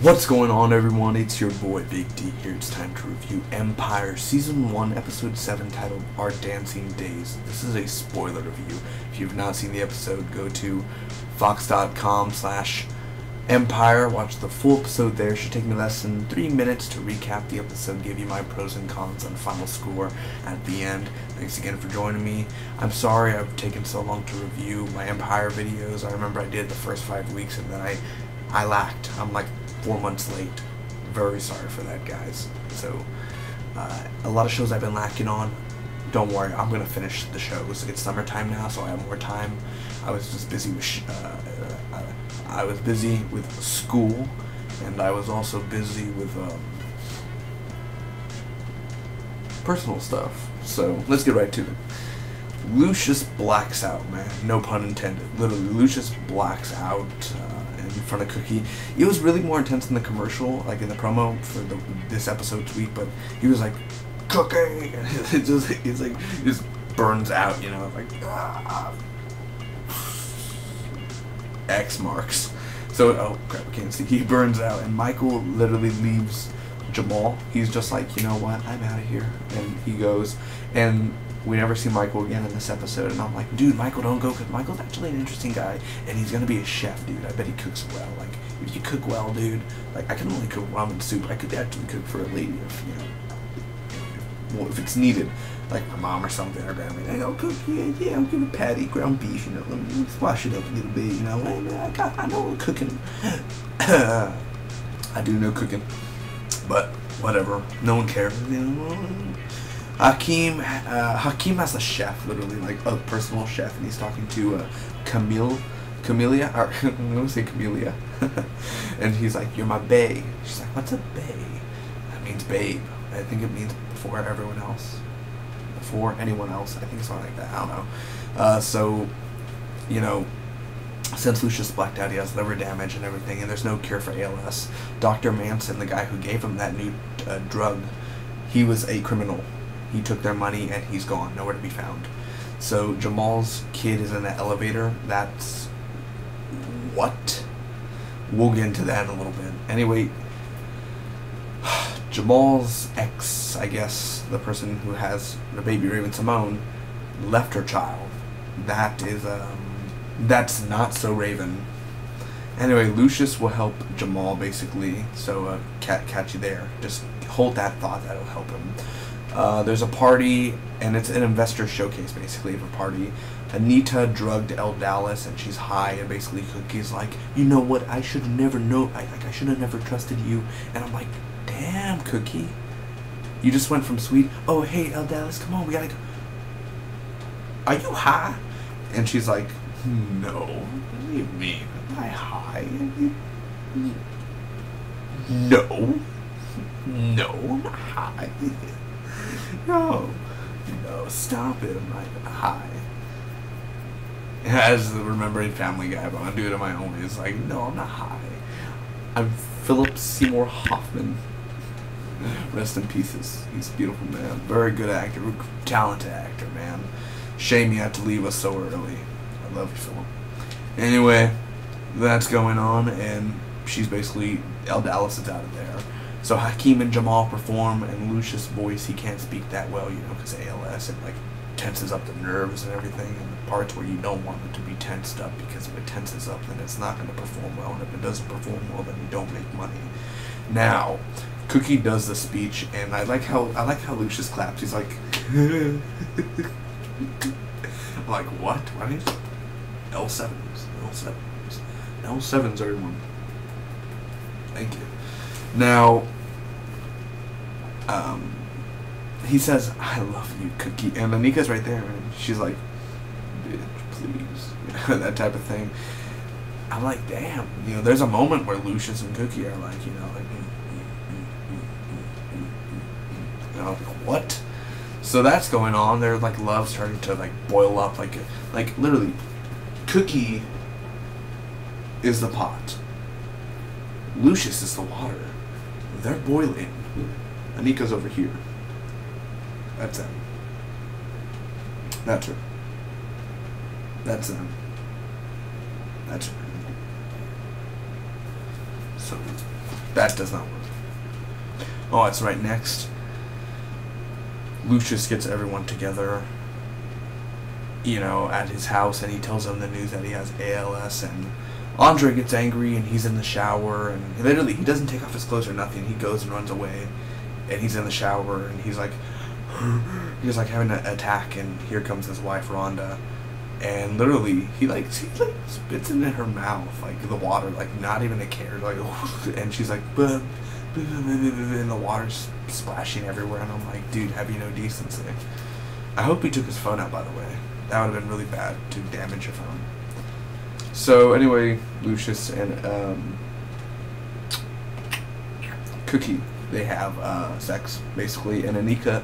What's going on, everyone? It's your boy Big D here. It's time to review Empire Season 1, Episode 7, titled Our Dancing Days. This is a spoiler review. If you've not seen the episode, go to fox.com/Empire. Watch the full episode there. It should take me less than 3 minutes to recap the episode, give you my pros and cons and final score at the end. Thanks again for joining me. I'm sorry I've taken so long to review my Empire videos. I remember I did the first 5 weeks and then I lacked. I'm like 4 months late. Very sorry for that, guys. So a lot of shows I've been lacking on. Don't worry, I'm gonna finish the shows. It's summertime now, so I have more time. I was just busy with school, and I was also busy with personal stuff. So let's get right to it. Lucius blacks out, man. No pun intended. Literally, Lucius blacks out in front of Cookie. It was really more intense in the commercial, like in the promo for this episode's week. But he was like, "Cookie," and it just burns out, you know, like X marks. So oh crap, I can't see. He burns out, and Michael literally leaves Jamal. He's just like, you know what, I'm out of here, and he goes. And we never see Michael again in this episode, and I'm like, dude, Michael, don't go, because Michael's actually an interesting guy, and he's gonna be a chef, dude. I bet he cooks well. Like, if you cook well, dude, like, I can only cook ramen soup. I could actually cook for a lady if, you know, well, if it's needed, like my mom or something, or grandma. Hey, I'll cook, yeah, I'll give a patty, ground beef, you know, let me swash it up a little bit, you know. I know cooking. I do know cooking, but whatever. No one cares, you know. Hakeem has a chef, literally, like a personal chef, and he's talking to Camelia, or I'm gonna say Camelia, and he's like, "You're my bae." She's like, "What's a bae?" That means babe. I think it means before everyone else, before anyone else. I think something like that. I don't know. So, you know, since Lucius blacked out, he has liver damage and everything, and there's no cure for ALS. Dr. Manson, the guy who gave him that new drug, he was a criminal. He took their money and he's gone, nowhere to be found. So Jamal's kid is in the elevator. That's what? We'll get into that in a little bit. Anyway, Jamal's ex, I guess, the person who has the baby Raven Simone, left her child. That is, that's not so Raven. Anyway, Lucius will help Jamal, basically. So, catch you there. Just hold that thought, that'll help him. There's a party, and it's an investor showcase, basically, of a party. Anita drugged El Dallas, and she's high, and basically Cookie's like, you know what, I should have never known, I should have never trusted you. And I'm like, damn, Cookie, you just went from sweet, oh, hey, El Dallas, come on, we gotta go. Are you high? And she's like, no. What do you mean? Am I high? No. No, I'm not high. No, stop it, I'm not high. As the remembering Family Guy, but I'm gonna do it on my own. It's like, no, I'm not high. I'm Philip Seymour Hoffman. Rest in pieces. He's a beautiful man. Very good actor. Talented actor, man. Shame you had to leave us so early. I love you, Philip. Anyway, that's going on, and she's basically, El Dallas is out of there. So Hakeem and Jamal perform, and Lucius' voice, he can't speak that well, you know, because ALS, it like tenses up the nerves and everything, and the parts where you don't want it to be tensed up, because if it tenses up, then it's not going to perform well, and if it doesn't perform well, then you don't make money. Now, Cookie does the speech, and I like how Lucius claps. He's like, I'm like, what? Why did L7s, L7s, everyone. Thank you. Now, he says, I love you, Cookie. And Anika's right there, and she's like, bitch, please. That type of thing. I'm like, damn. You know, there's a moment where Lucius and Cookie are like, you know, like, and I was like, what? So that's going on. Their, like, love starting to, like, boil up. Like literally, Cookie is the pot. Lucius is the water. They're boiling. Anika's over here. That's them. That's her. That's them. That's her. So That does not work. Oh, it's right next. Lucius gets everyone together, you know, at his house, and he tells them the news that he has ALS, and Andre gets angry, and he's in the shower, and literally, he doesn't take off his clothes or nothing. He goes and runs away, and he's in the shower, and he's like having an attack, and here comes his wife, Rhonda, and literally, he spits it in her mouth, like, the water, like, not even a care, like, and she's like, "Buh, buh, buh, buh, buh," and the water's splashing everywhere, and I'm like, dude, have you no decency? I hope he took his phone out, by the way. That would have been really bad to damage your phone. So, anyway, Lucius and, Cookie, they have, sex, basically, and Anika,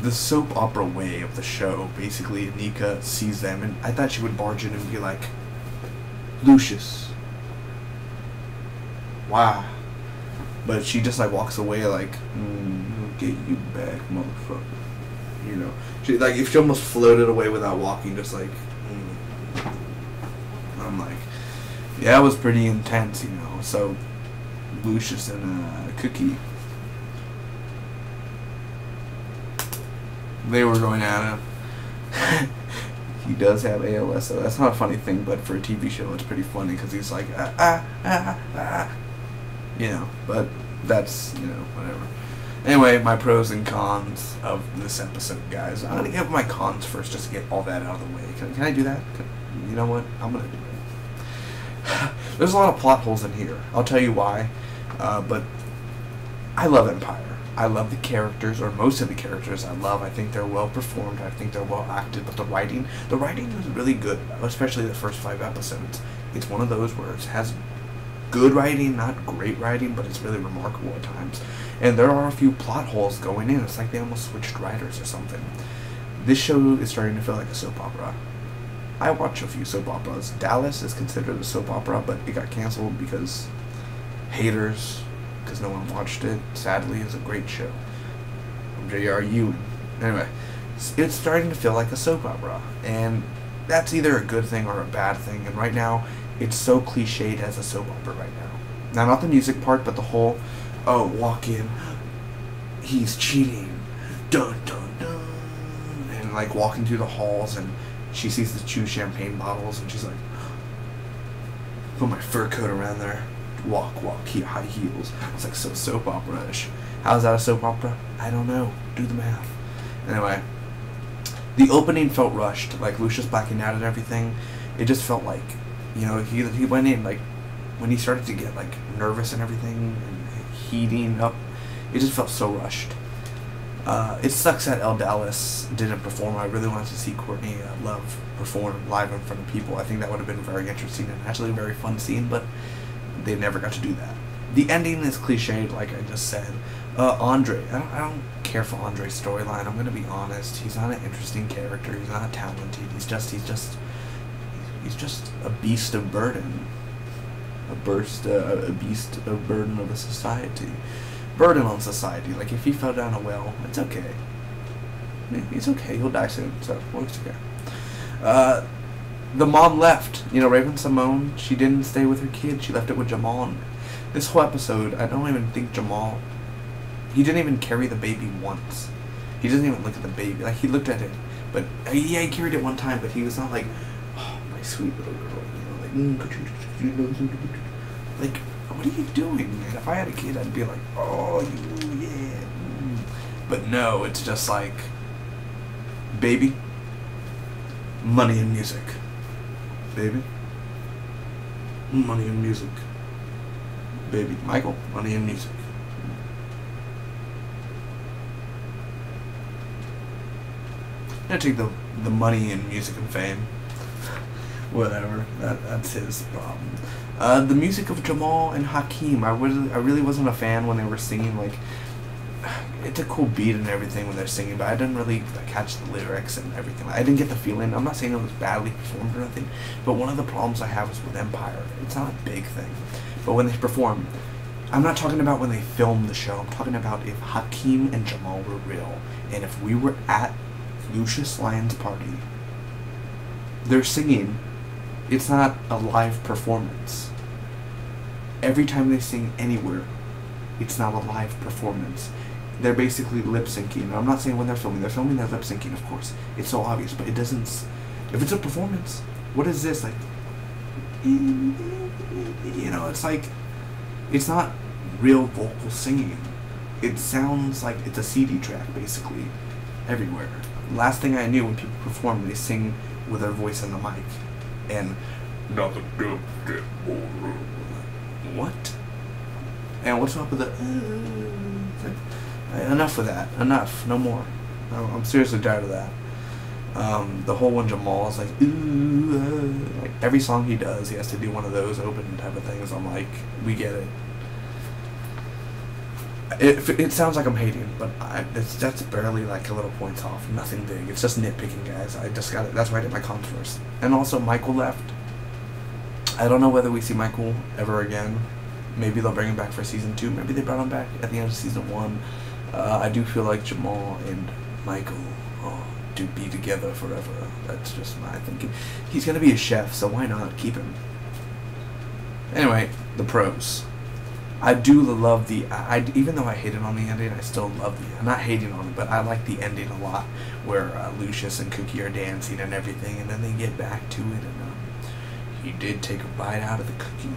the soap opera way of the show, basically, Anika sees them, and I thought she would barge in and be like, "Lucius, wow." But she just, like, walks away like, "We'll get you back, motherfucker." You know, she, like, if she almost floated away without walking, just like, I'm like, yeah, it was pretty intense, you know. So, Lucius and Cookie, they were going at it. He does have ALS, so that's not a funny thing, but for a TV show, it's pretty funny, because he's like, you know, but that's, you know, whatever. Anyway, my pros and cons of this episode, guys. I'm going to give my cons first, just to get all that out of the way. Can I do that? You know what? I'm going to do it. There's a lot of plot holes in here. I'll tell you why, but I love Empire. I love the characters, or most of the characters I love. I think they're well performed. I think they're well acted. But the writing is really good, especially the first 5 episodes. It's one of those where it has good writing, not great writing, but it's really remarkable at times. And there are a few plot holes going in. It's like they almost switched writers or something. This show is starting to feel like a soap opera. I watch a few soap operas. Dallas is considered a soap opera, but it got canceled because haters, because no one watched it. Sadly, it's a great show. J.R. Ewing. Anyway, it's starting to feel like a soap opera, and that's either a good thing or a bad thing. And right now, it's so cliched as a soap opera right now. Now, not the music part, but the whole, oh, walk in, he's cheating, dun dun dun, and like walking through the halls, and she sees the 2 champagne bottles, and she's like, put my fur coat around there. Walk, high heels. It's like so soap opera-ish. How's that a soap opera? I don't know. Do the math. Anyway, the opening felt rushed. Like Lucius blacking out and everything. It just felt like, you know, he went in, like, when he started to get, like, nervous and everything, and heating up, it just felt so rushed. It sucks that Elle Dallas didn't perform. I really wanted to see Courtney Love perform live in front of people. I think that would have been very interesting and actually a very fun scene, but they never got to do that. The ending is cliched, like I just said. Andre, I don't care for Andre's storyline. I'm gonna be honest. He's not an interesting character. He's not talented. He's just a beast of burden. A beast of burden of a society. Burden on society. Like, if he fell down a well, it's okay. It's okay. He'll die soon, so it's okay. The mom left. You know, Raven Simone, she didn't stay with her kid. She left it with Jamal. And this whole episode, I don't even think Jamal, he didn't even carry the baby once. He doesn't even look at the baby. Like, he looked at it, but yeah, he carried it one time, but he was not like, oh, my sweet little girl. You know, like, what are you doing, man? If I had a kid, I'd be like, oh, you, yeah. But no, it's just like, baby, money and music. Baby, money and music. Baby, Michael, money and music. I'm gonna take the money and music and fame. Whatever, that's his problem. The music of Jamal and Hakeem, I really wasn't a fan when they were singing. Like, it's a cool beat and everything when they're singing, but I didn't really catch the lyrics and everything. I didn't get the feeling. I'm not saying it was badly performed or anything, but one of the problems I have is with Empire. It's not a big thing, but when they perform, I'm not talking about when they filmed the show. I'm talking about if Hakeem and Jamal were real, and if we were at Lucius Lyon's party, they're singing. It's not a live performance. every time they sing anywhere, it's not a live performance. They're basically lip syncing. I'm not saying when they're filming their lip syncing, of course. It's so obvious, but it doesn't. If it's a performance, what is this like? You know, it's like, it's not real vocal singing. It sounds like it's a CD track basically everywhere. Last thing I knew, when people perform, they sing with their voice in the mic, and what? And what's up with the? Enough with that. Enough. No more. I'm seriously tired of that. The whole one Jamal is like, like every song he does, he has to do one of those open type of things. I'm like, we get it. It sounds like I'm hating, but that's barely like a little points off. Nothing big. It's just nitpicking, guys. I just got it. That's why I did my comms first. And also, Michael left. I don't know whether we see Michael ever again. Maybe they'll bring him back for season 2. Maybe they brought him back at the end of season 1. I do feel like Jamal and Michael to be together forever. That's just my thinking. He's gonna be a chef, so why not keep him? Anyway, the pros. I do love the. Even though I hated on the ending, I still love the. I'm not hating on it, but I like the ending a lot, where Lucius and Cookie are dancing and everything, and then they get back to it, and he did take a bite out of the cookie.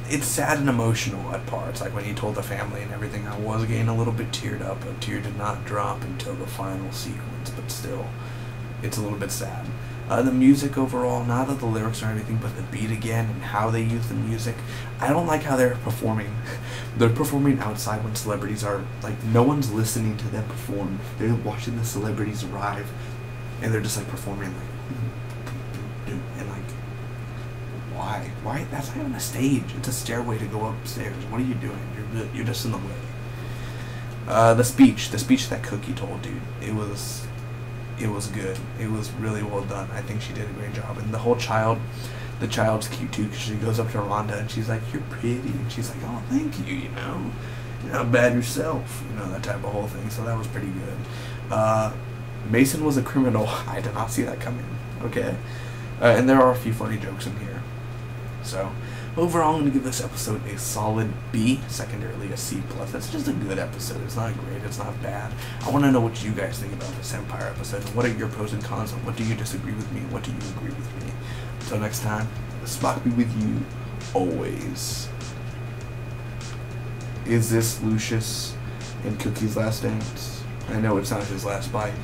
It's sad and emotional at parts, like when he told the family and everything. I was getting a little bit teared up. A tear did not drop until the final sequence, but still, it's a little bit sad. The music overall, not that the lyrics or anything, but the beat again and how they use the music. I don't like how they're performing. They're performing outside when celebrities are, like, no one's listening to them perform. They're watching the celebrities arrive, and they're just, like, performing, like, and, like, why? Why? That's not even a stage. It's a stairway to go upstairs. What are you doing? You're just in the way. The speech that Cookie told, dude, it was good. It was really well done. I think she did a great job. And the child's cute too, because she goes up to Rhonda and she's like, "You're pretty," and she's like, "Oh, thank you. You know, you're not bad yourself." You know, that type of whole thing. So that was pretty good. Mason was a criminal. I did not see that coming. Okay, and there are a few funny jokes in here. So overall, I'm going to give this episode a solid B, secondarily a C+. That's just a good episode. It's not great. It's not bad. I want to know what you guys think about this Empire episode. What are your pros and cons? And what do you disagree with me? What do you agree with me? Until next time, Spock be with you always. Is this Lucius and Cookie's last dance? I know it's not his last bite.